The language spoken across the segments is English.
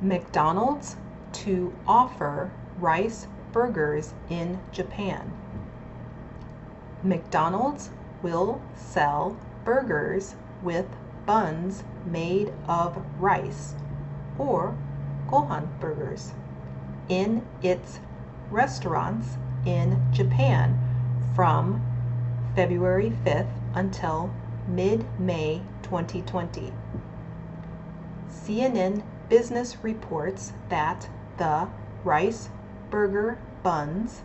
McDonald's to offer rice burgers in Japan. McDonald's will sell burgers with buns made of rice, or gohan burgers, in its restaurants in Japan from February 5th until mid-May 2020. CNN Business reports that the rice burger buns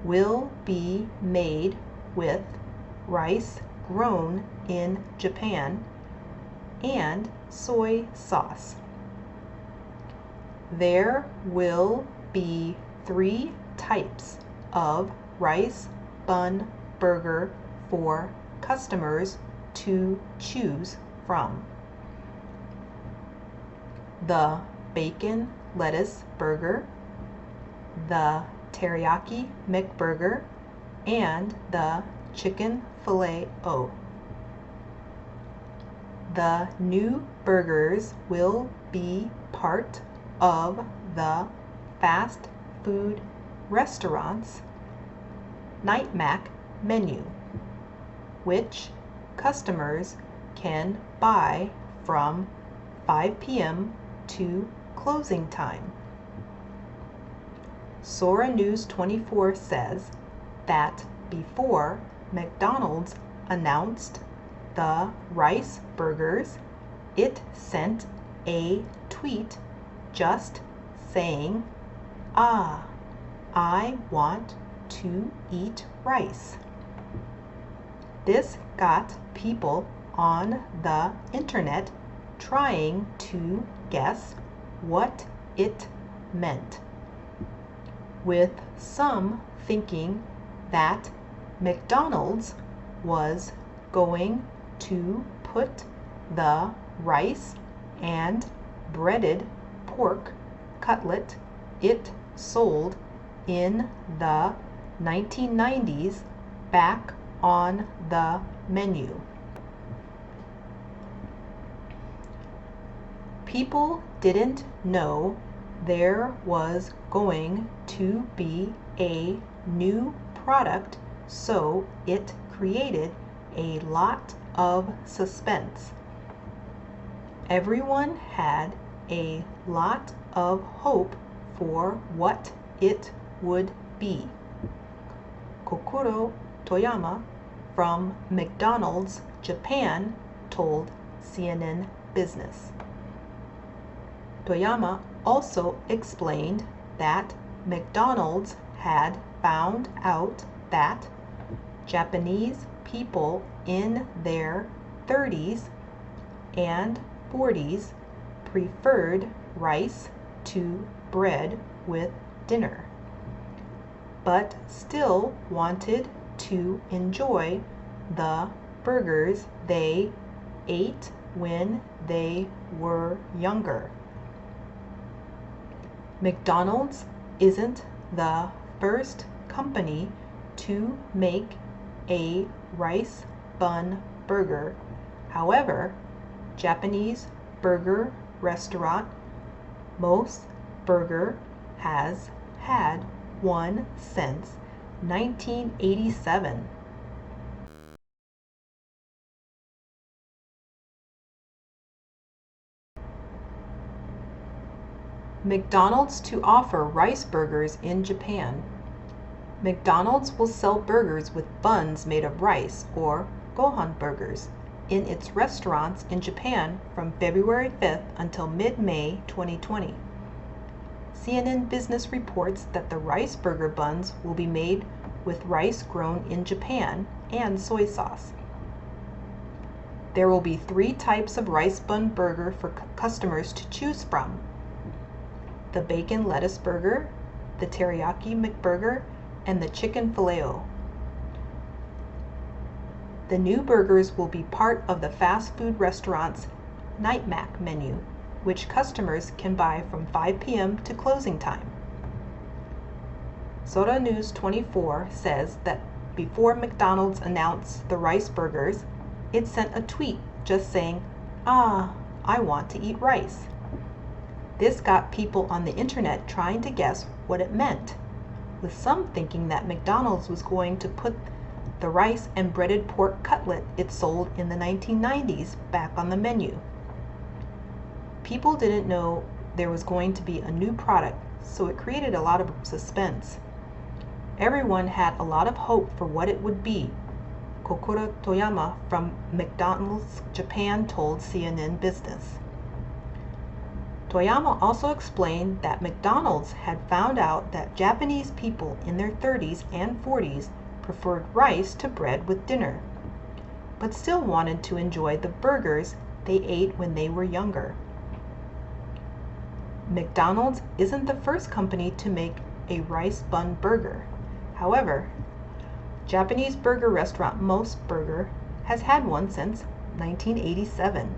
will be made with rice grown in Japan and soy sauce. There will be 3 types of rice bun burger for customers to choose from: the bacon lettuce burger, the teriyaki McBurger, and the chicken filet-o. The new burgers will be part of the fast food restaurant's nightmack menu, which customers can buy from 5 p.m. to closing time. Sora News 24 says that before McDonald's announced the rice burgers, it sent a tweet just saying, "Ah, I want to eat rice." This got people on the internet trying to guess what it meant, with some thinking that McDonald's was going to put the rice and breaded pork cutlet it sold in the 1990s back on the menu. People didn't know there was going to be a new product, so it created a lot of suspense. Everyone had a lot of hope for what it would be. Kokoro Toyama from McDonald's Japan told CNN Business. Toyama also explained that McDonald's had found out that Japanese people in their 30s and 40s preferred rice to bread with dinner, but still wanted to enjoy the burgers they ate when they were younger. McDonald's isn't the first company to make a rice bun burger. However, Japanese burger restaurant Moe's Burger has had one since 1987. McDonald's to offer rice burgers in Japan. McDonald's will sell burgers with buns made of rice, or gohan burgers, in its restaurants in Japan from February 5th until mid-May 2020. CNN Business reports that the rice burger buns will be made with rice grown in Japan and soy sauce. There will be 3 types of rice bun burger for customers to choose from: the bacon lettuce burger, the teriyaki McBurger, and the chicken filet-o. The new burgers will be part of the fast food restaurant's nightmack menu, which customers can buy from 5 p.m. to closing time. Sora News 24 says that before McDonald's announced the rice burgers, it sent a tweet just saying, "Ah, I want to eat rice." This got people on the internet trying to guess what it meant, with some thinking that McDonald's was going to put the rice and breaded pork cutlet it sold in the 1990s back on the menu. People didn't know there was going to be a new product, so it created a lot of suspense. Everyone had a lot of hope for what it would be, Kokura Toyama from McDonald's Japan told CNN Business. Toyama also explained that McDonald's had found out that Japanese people in their 30s and 40s preferred rice to bread with dinner, but still wanted to enjoy the burgers they ate when they were younger. McDonald's isn't the first company to make a rice bun burger. However, Japanese burger restaurant Mos Burger has had one since 1987.